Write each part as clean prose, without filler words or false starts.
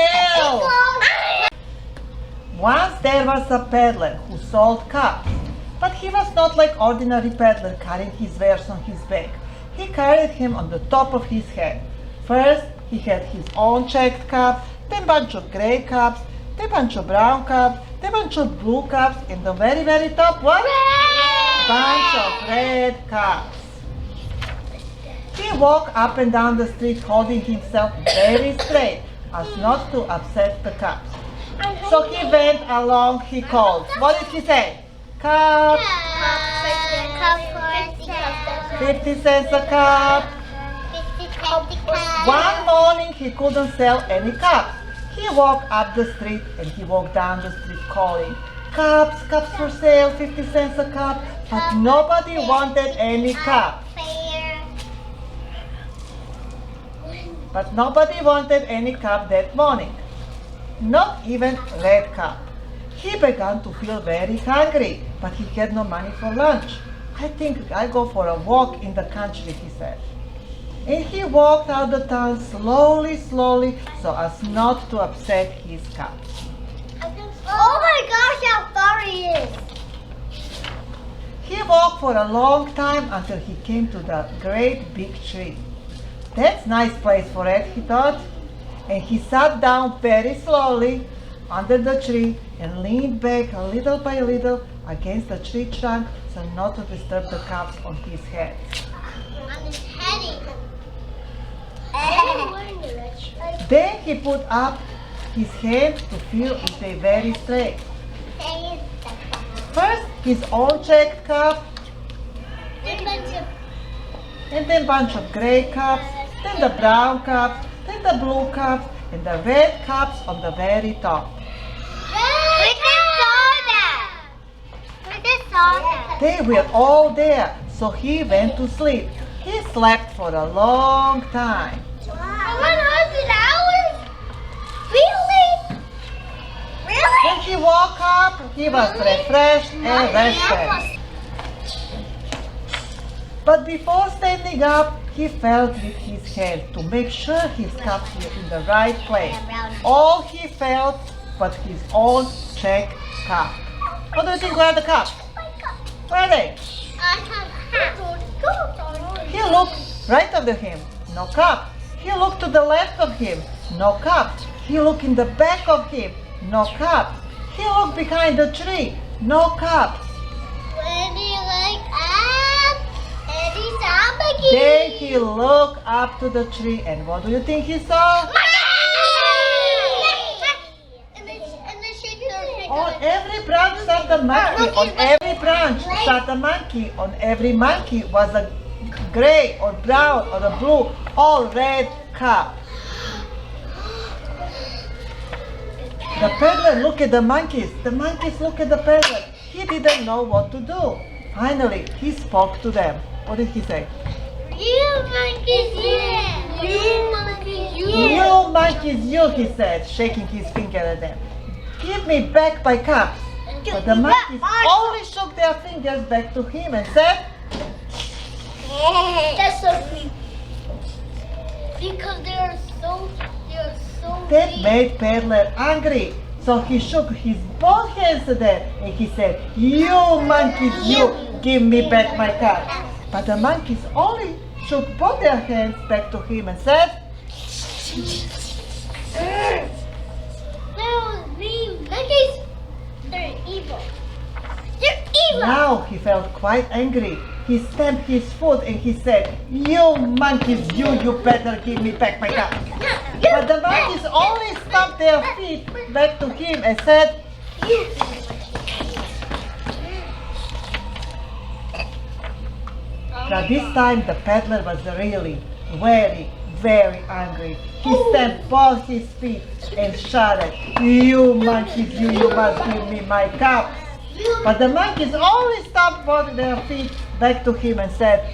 sale! Once there was a peddler who sold cups, but he was not like ordinary peddler carrying his wares on his back. He carried him on the top of his head. First, he had his own checked cup, then bunch of gray cups, then bunch of brown cups, then bunch of blue cups, and the very, very top what? Bunch of red cups. He walked up and down the street holding himself very straight as not to upset the cups. So he went along, he called. What did he say? Cup, 50 cents a cup. One morning he couldn't sell any cups. He walked up the street and he walked down the street calling, cups, cups for sale, 50 cents a cup. But nobody wanted any cup. But nobody wanted any cup that morning. Not even red cup. He began to feel very hungry, but he had no money for lunch. I think I'll go for a walk in the country, he said. And he walked out the town slowly, slowly, so as not to upset his cup. Oh my gosh, how far he is! He walked for a long time until he came to the great big tree. That's a nice place for it, he thought. And he sat down very slowly under the tree and leaned back a little by little against the tree trunk so not to disturb the cups on his head. On his head. Then he put up his hands to feel if they very straight. First his own checked cup, and then bunch of gray cups, then the brown cups, then the blue cups, and the red cups on the very top. They were all there, so he went to sleep. He slept for a long time. 100 hours? Really? When he woke up, he was refreshed and rested. But before standing up, he felt with his hand to make sure his cups were in the right place. All he felt was his own checked cup. What do you think were the cups? Where are they? He looked right of him, no cup. He looked to the left of him, no cup. He looked in the back of him, no cup. He looked behind the tree, no cups. Then he looked up to the tree, and what do you think he saw? On every branch sat a monkey. On every branch sat a monkey. On every monkey was a gray or brown or a blue, all red cup. The peddler looked at the monkeys. The monkeys looked at the peddler. He didn't know what to do. Finally, he spoke to them. What did he say? You monkeys, yeah. You monkeys, yeah. You monkeys, you, he said, shaking his finger at them. Give me back my cups. But the monkeys only shook their fingers back to him and said, That's so sweet. Because they're so that sweet. made Peddler angry. So he shook his both hands at them and he said, You monkeys, you, give me back my cups. But the monkeys only shook both their hands back to him and said, No, the monkeys, they're evil. They're evil. Now he felt quite angry. He stamped his foot and he said, You monkeys, you better give me back my cup. But the monkeys only stamped their feet back to him and said, Now this time the peddler was really very, very angry. He stamped both his feet and shouted, You monkeys, you must give me my cup. But the monkeys only stamped both their feet back to him and said,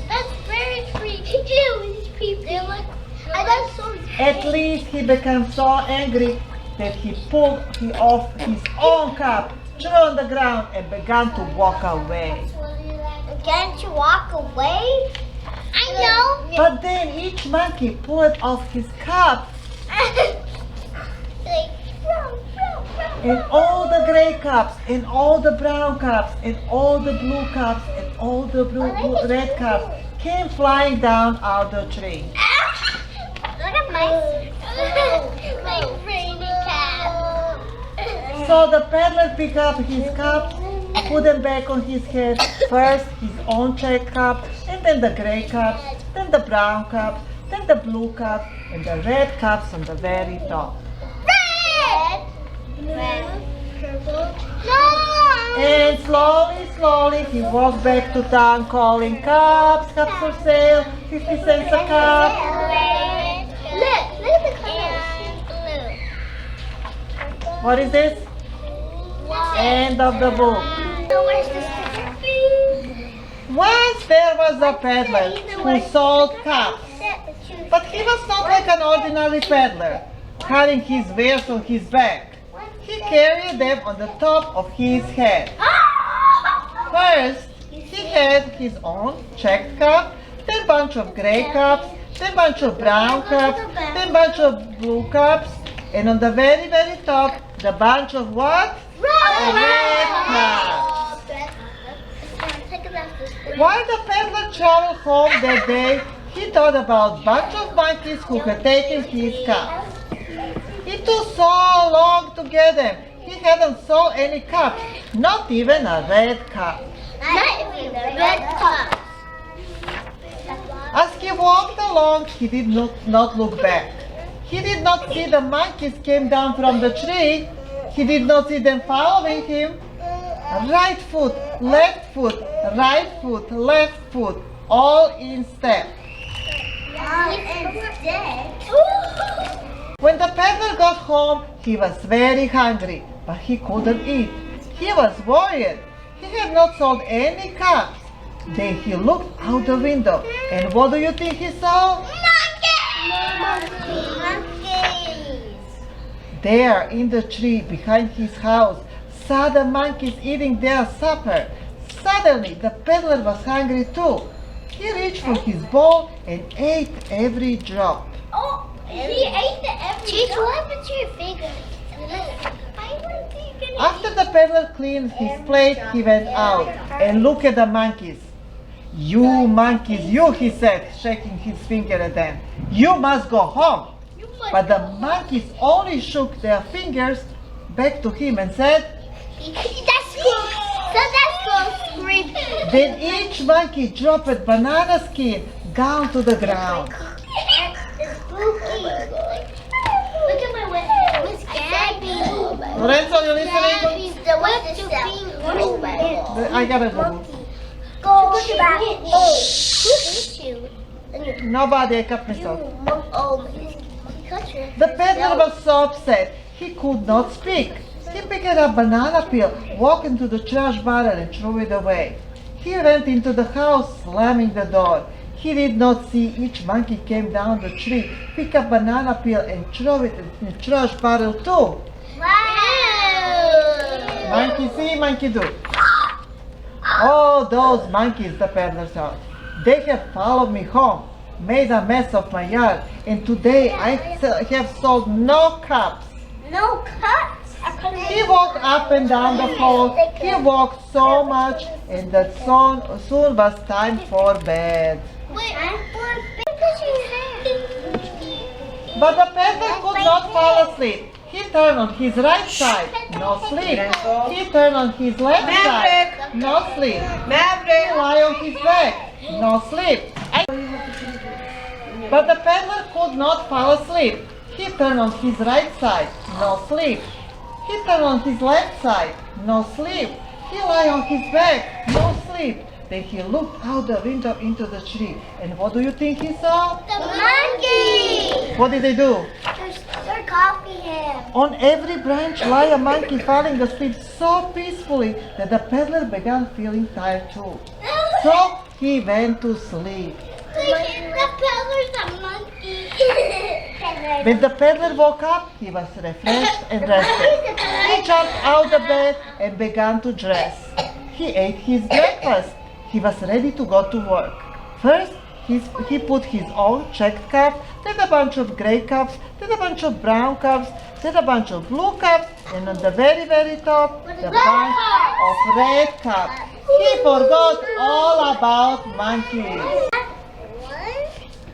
That's very sweet. Ew, these people. They're like, that's so sweet. At least he became so angry that he pulled off his own cap, threw on the ground and began to walk away. Can't you walk away? I know. But then each monkey pulled off his cap, Like, and all the gray caps, and all the brown caps, and all the blue caps, and all the red caps came flying down out the tree. Look at my like rainy cap. So the peddler picked up his caps, put them back on his head. First his own check cap, and then the gray caps, then the brown caps, then the blue caps, and the red caps on the very top. Red, purple, no. And slowly he walked back to town calling caps for sale, 50 cents a cap. Look at the colors. Blue. What is this? End of the book. So where's the sticker? Once there was a peddler who sold caps, but he was not like an ordinary peddler, carrying his wares on his back. He carried them on the top of his head. First, he had his own checked cap, then bunch of gray caps, then bunch of brown caps, then bunch of blue caps, and on the very top, the bunch of what? Red caps. While the peddler traveled home that day, he thought about bunch of monkeys who had taken his caps. It took so long to get them. He hadn't sold any caps, not even a red cap. Not even the red cup. As he walked along, he did not look back. He did not see the monkeys came down from the tree. He did not see them following him. Right foot, left foot, right foot, left foot, all in step. When the peddler got home, he was very hungry, but he couldn't eat. He was worried. He had not sold any caps. Then he looked out the window, and what do you think he saw? Monkeys. There in the tree behind his house sat the monkeys eating their supper. Suddenly the peddler was hungry too. He reached for his bowl and ate every drop. Oh, he ate the every. Teach what happened to your finger? After the peddler cleaned his plate, he went out and looked at the monkeys. You monkeys, you, he said, shaking his finger at them. You must go home. But the monkeys only shook their fingers back to him and said, That's cool. So that's cool. Scream. then each monkey dropped a banana skin down to the ground. It's spooky. Look at my window. Miss Gabby. Lorenzo, you listening? Gabby's the what's your finger? I gotta go. Go back. Oh, who hit you? Nobody, I cut myself. Oh, he cut your. The peddler was so upset he could not speak. He picked up a banana peel, walked into the trash barrel and threw it away. He went into the house, slamming the door. He did not see each monkey came down the tree, pick up banana peel and throw it in the trash barrel too. Wow. Monkey see, monkey do. Oh, those monkeys, the peddler thought. They have followed me home, made a mess of my yard, and today I have sold no cups. No cuts. He walked up and down the hall. He walked so much, and that soon was time for bed. Wait, I'm for because you But the peddler could not fall asleep. He turned on his right side, no sleep. He turned on his left side, no sleep. He lay on his back, no sleep. But the peddler could not fall asleep. He turned on his right side, no sleep. He turned on his left side, no sleep. He lay on his back, no sleep. Then he looked out the window into the tree. And what do you think he saw? The monkey. What did they do? They're copying him. On every branch lay a monkey falling asleep so peacefully that the peddler began feeling tired too. So he went to sleep. The peddler's a monkey. When the peddler woke up, he was refreshed and rested. He jumped out of bed and began to dress. He ate his breakfast. He was ready to go to work. First, he put his own checked cup, then a bunch of gray cups, then a bunch of brown cups, then a bunch of blue cups, and on the very, very top, the bunch of red cups. He forgot all about monkeys.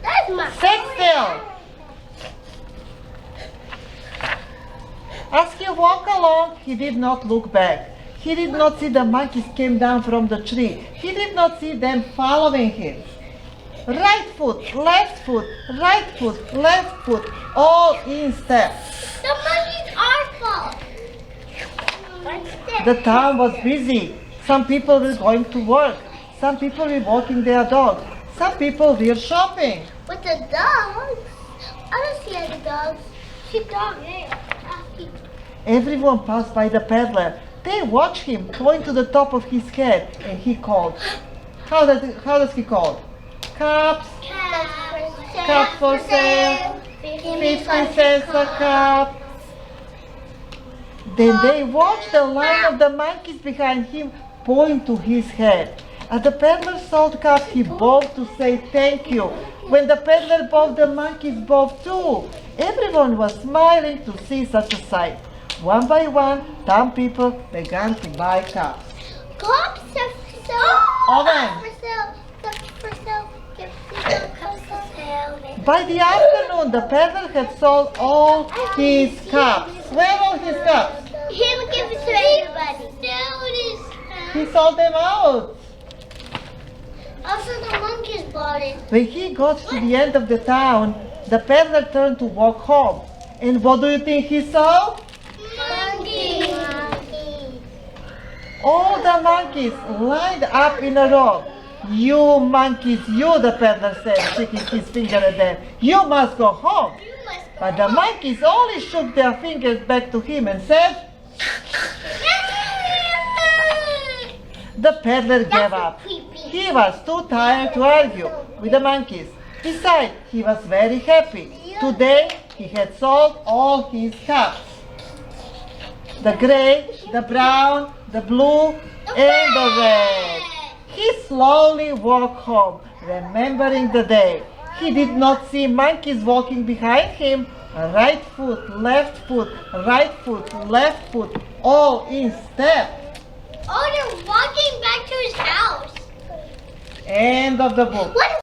That's my Sit still. As he walked along, he did not look back. He did not see the monkeys came down from the tree. He did not see them following him. Right foot, left foot, right foot, left foot, all in step. The monkeys are full. The town was busy. Some people were going to work. Some people were walking their dogs. Some people were shopping. With the dogs? I don't see any dogs. See dogs. Everyone passed by the peddler. They watched him going to the top of his head, and he called. How does he call? Cups, cups for sale, 50 cents a cup. Then they watched the line of the monkeys behind him point to his head. As the peddler sold cups, he bowed to say thank you. When the peddler bowed, the monkeys bowed too. Everyone was smiling to see such a sight. One by one, some people began to buy cups. Cups for sale. Oven. Cups for sale. Cups for sale. By the afternoon, the peddler had sold all his cups. Where are all his cups? He will give it to everybody. He sold them out. Also, the monkeys bought it. When he got to the end of the town, the peddler turned to walk home. And what do you think he saw? Monkeys. All the monkeys lined up in a row. You monkeys, you, the peddler said, shaking his finger at them. You must go home. But the monkeys only shook their fingers back to him and said, the peddler gave up. He was too tired to argue with the monkeys. Besides, he was very happy. Today, he had sold all his cups. The gray, the brown, the blue, and the red. He slowly walked home, remembering the day. He did not see monkeys walking behind him. Right foot, left foot, right foot, left foot, all in step. Oh, they're walking back to his house. End of the book. What